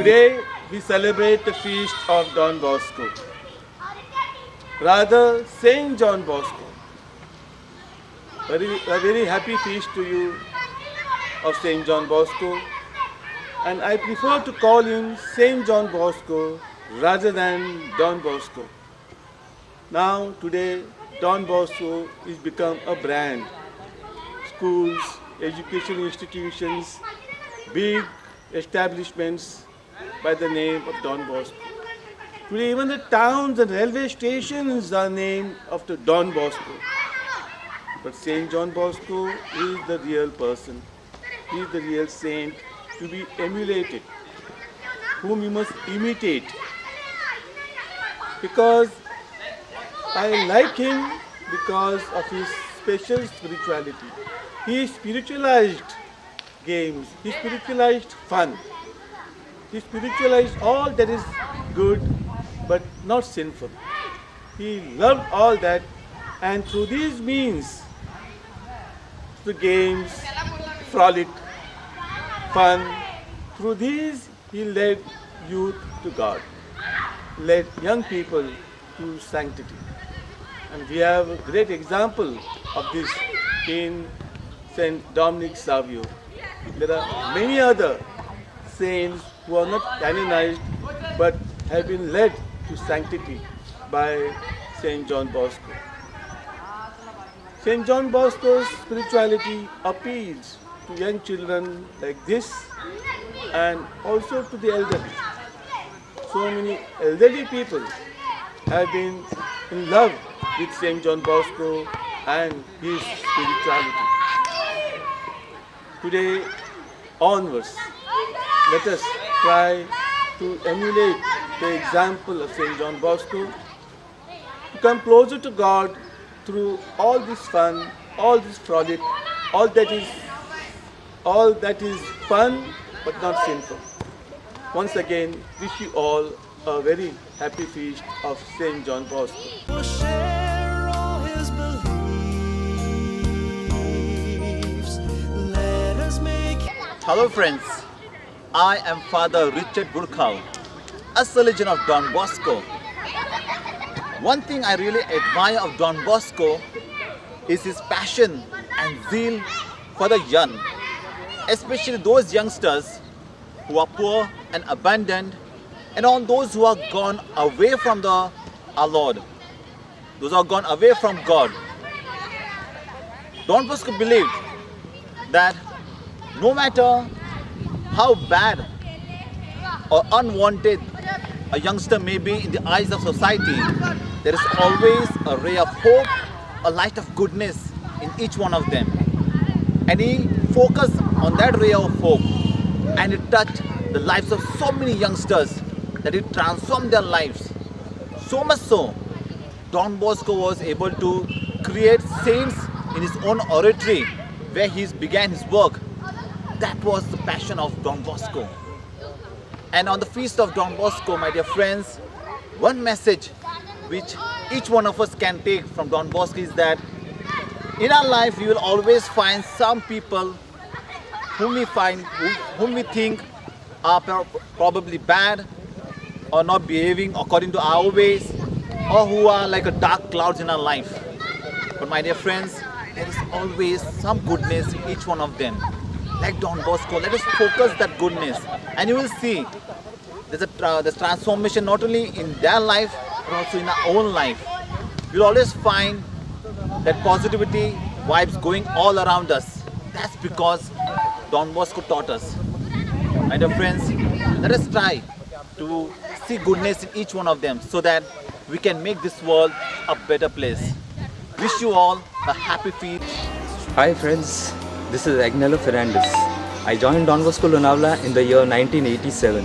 Today we celebrate the feast of Don Bosco, rather Saint John Bosco. A very happy feast to you of Saint John Bosco, and I prefer to call him Saint John Bosco rather than Don Bosco. Now today Don Bosco is become a brand. Schools, education institutions, big establishments by the name of Don Bosco. Today even the towns and railway stations are named after Don Bosco. But Saint John Bosco is the real person. He is the real saint to be emulated, whom you must imitate. Because I like him because of his special spirituality. He spiritualized games, he spiritualized fun, he spiritualized all that is good but not sinful. He loved all that, and through these means, the games, frolic, fun, through these he led youth to God, led young people to sanctity. And we have a great example of this in Saint Dominic Savio. There are many other saints who are not canonized but have been led to sanctity by Saint John Bosco. Saint John Bosco's spirituality appeals to young children like this and also to the elderly. So many elderly people have been in love with Saint John Bosco and his spirituality. Today onwards, let us try to emulate the example of Saint John Bosco, to come closer to God through all this fun, all this frolic, all that is fun but not sinful. Once again, wish you all a very happy feast of Saint John Bosco. Will share all his beliefs. Let us make. Hello friends, I am Father Richard Burkau, a Salesian of Don Bosco. One thing I really admire of Don Bosco is his passion and zeal for the young, especially those youngsters who are poor and abandoned, and all those who are gone away from our Lord, those who are gone away from God. Don Bosco believed that no matter how bad or unwanted a youngster may be in the eyes of society, there is always a ray of hope, a light of goodness in each one of them. And he focused on that ray of hope, and it touched the lives of so many youngsters that it transformed their lives. So much so, Don Bosco was able to create saints in his own oratory where he began his work. That was the passion of Don Bosco. And on the feast of Don Bosco, my dear friends, one message which each one of us can take from Don Bosco is that in our life we will always find some people whom we think are probably bad or not behaving according to our ways, or who are like a dark clouds in our life. But my dear friends, there is always some goodness in each one of them. Like Don Bosco, let us focus that goodness, and you will see there's transformation not only in their life but also in our own life. You'll always find that positivity vibes going all around us. That's because Don Bosco taught us. My dear friends, let us try to see goodness in each one of them so that we can make this world a better place. Wish you all a happy feast. Hi friends, this is Agnello Fernandez. I joined Don Bosco Lonavala in the year 1987.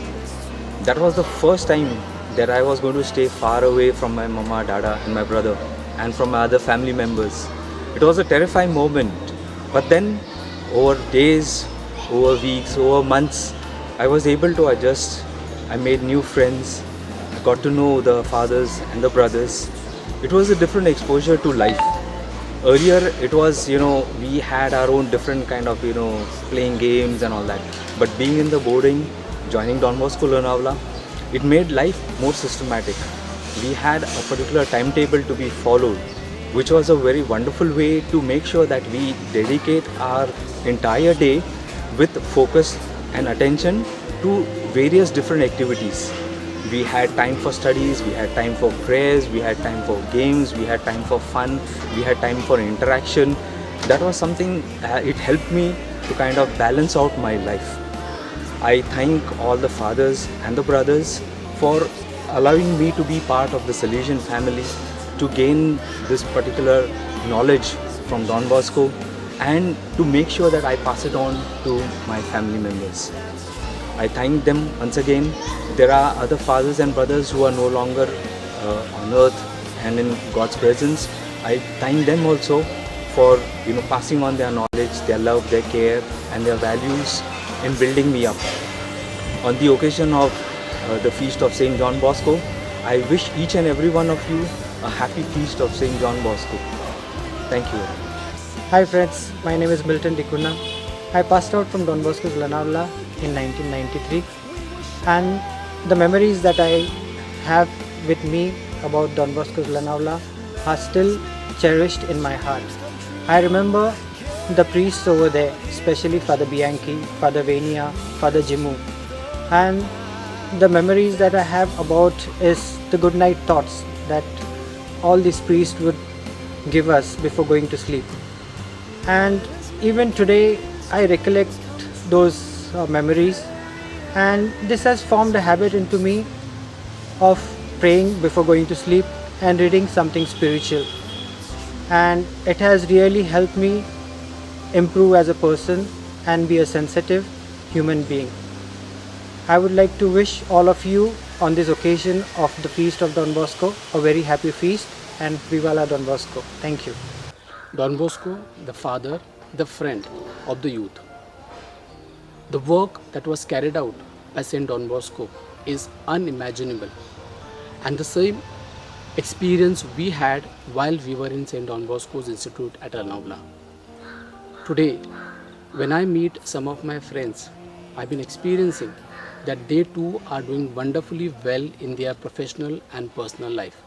That was the first time that I was going to stay far away from my mama, dada and my brother and from my other family members. It was a terrifying moment, but then over days, over weeks, over months, I was able to adjust. I made new friends, I got to know the fathers and the brothers. It was a different exposure to life. Earlier it was, we had our own different kind of, playing games and all that. But being in the boarding, joining Don Bosco Lonavala, it made life more systematic. We had a particular timetable to be followed, which was a very wonderful way to make sure that we dedicate our entire day with focus and attention to various different activities. We had time for studies, we had time for prayers, we had time for games, we had time for fun, we had time for interaction. That was something, it helped me to kind of balance out my life. I thank all the fathers and the brothers for allowing me to be part of the Salesian family, to gain this particular knowledge from Don Bosco and to make sure that I pass it on to my family members. I thank them once again. There are other fathers and brothers who are no longer on earth and in God's presence. I thank them also for passing on their knowledge, their love, their care and their values in building me up. On the occasion of the feast of Saint John Bosco, I wish each and every one of you a happy feast of Saint John Bosco. Thank you. Hi friends, my name is Milton Dikuna. I passed out from Don Bosco's Lonavala in 1993, and the memories that I have with me about Don Bosco's Lonavala are still cherished in my heart. I remember the priests over there, especially Father Bianchi, Father Venia, Father Jimu, and the memories that I have about is the good night thoughts that all these priests would give us before going to sleep. And even today I recollect those memories, and this has formed a habit into me of praying before going to sleep and reading something spiritual, and it has really helped me improve as a person and be a sensitive human being. I would like to wish all of you on this occasion of the feast of Don Bosco a very happy feast, and Viva la Don Bosco. Thank you. Don Bosco, the father, the friend of the youth. The work that was carried out by Saint Don Bosco is unimaginable, and the same experience we had while we were in Saint Don Bosco's Institute at Lonavala. Today, when I meet some of my friends, I've been experiencing that they too are doing wonderfully well in their professional and personal life.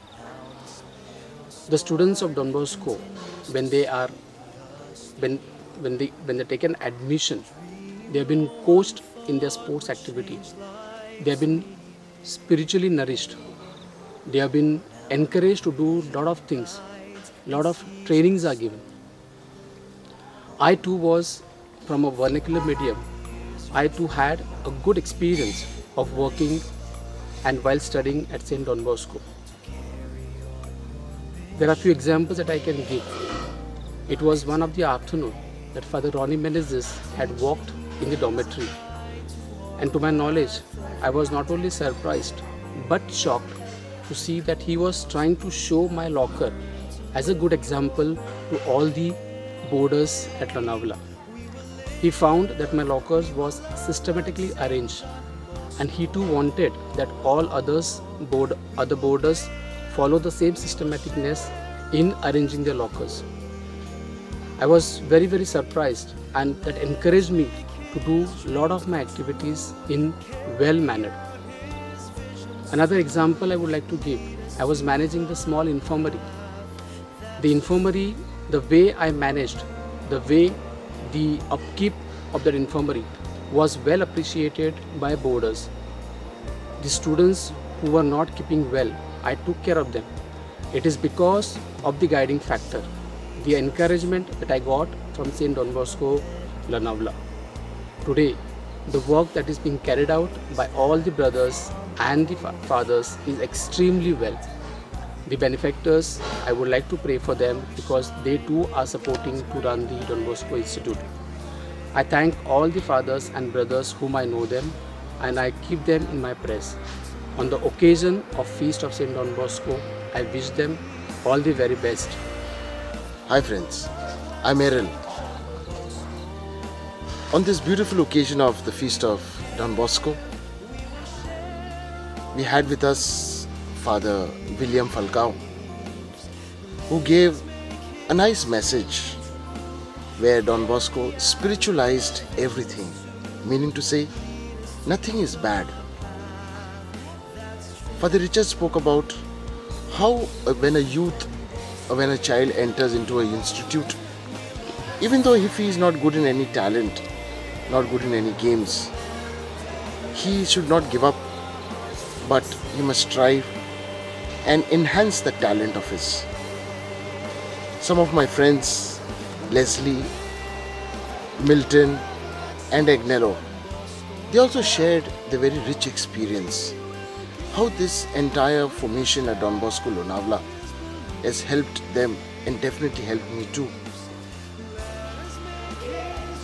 The students of Don Bosco, when they take an admission, they have been coached in their sports activities. They have been spiritually nourished. They have been encouraged to do a lot of things. A lot of trainings are given. I too was from a vernacular medium. I too had a good experience of working and while studying at St. Don Bosco. There are a few examples that I can give. It was one of the afternoon that Father Ronnie Menezes had walked in the dormitory, and to my knowledge, I was not only surprised but shocked to see that he was trying to show my locker as a good example to all the boarders at Lonavala. He found that my lockers was systematically arranged, and he too wanted that all other boarders follow the same systematicness in arranging their lockers. I was very, very surprised, and that encouraged me to do a lot of my activities in well-mannered. Another example I would like to give, I was managing the small infirmary. The infirmary, the way I managed, the way the upkeep of that infirmary was well appreciated by boarders. The students who were not keeping well, I took care of them. It is because of the guiding factor, the encouragement that I got from St. Don Bosco, Lonavala. Today, the work that is being carried out by all the brothers and the fathers is extremely well. The benefactors, I would like to pray for them because they too are supporting to run the Don Bosco Institute. I thank all the fathers and brothers whom I know them, and I keep them in my prayers. On the occasion of Feast of St. Don Bosco, I wish them all the very best. Hi friends, I'm Errol. On this beautiful occasion of the Feast of Don Bosco, we had with us Father William Falcao, who gave a nice message where Don Bosco spiritualized everything, meaning to say nothing is bad. Father Richard spoke about how when a youth or when a child enters into an institute, even though if he is not good in any talent, not good in any games, he should not give up, but he must strive and enhance the talent of his. Some of my friends, Leslie, Milton and Agnello, they also shared the very rich experience. How this entire formation at Don Bosco Lonavala has helped them and definitely helped me too.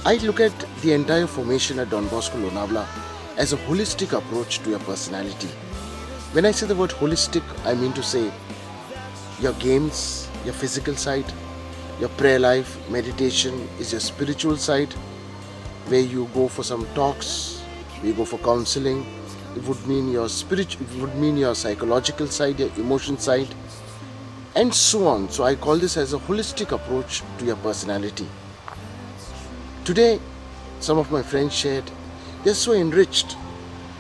I look at the entire formation at Don Bosco Lonavala as a holistic approach to your personality. When I say the word holistic, I mean to say your games, your physical side, your prayer life, meditation is your spiritual side, where you go for some talks, where you go for counseling. It would mean your spiritual, it would mean your psychological side, your emotion side, and so on. So I call this as a holistic approach to your personality. Today, some of my friends shared, they're so enriched,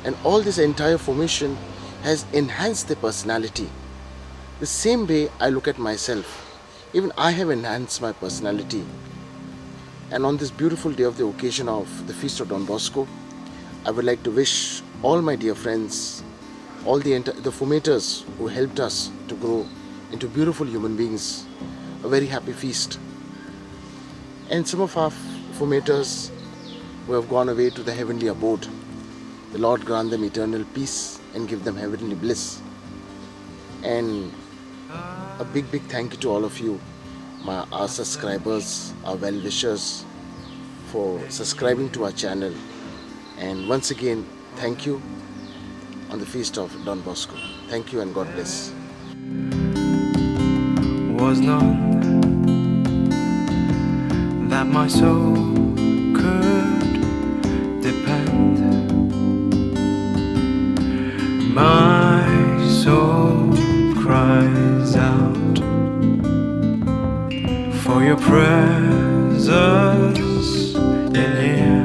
and all this entire formation has enhanced their personality. The same way I look at myself, even I have enhanced my personality. And on this beautiful day of the occasion of the Feast of Don Bosco, I would like to wish all my dear friends, all the formators who helped us to grow into beautiful human beings, a very happy feast. And some of our formators who have gone away to the heavenly abode, the Lord grant them eternal peace and give them heavenly bliss. And a big thank you to all of you, our subscribers, our well-wishers, for subscribing to our channel. And once again, thank you on the Feast of Don Bosco. Thank you and God bless. Was none that my soul could depend. My soul cries out for your presence in here.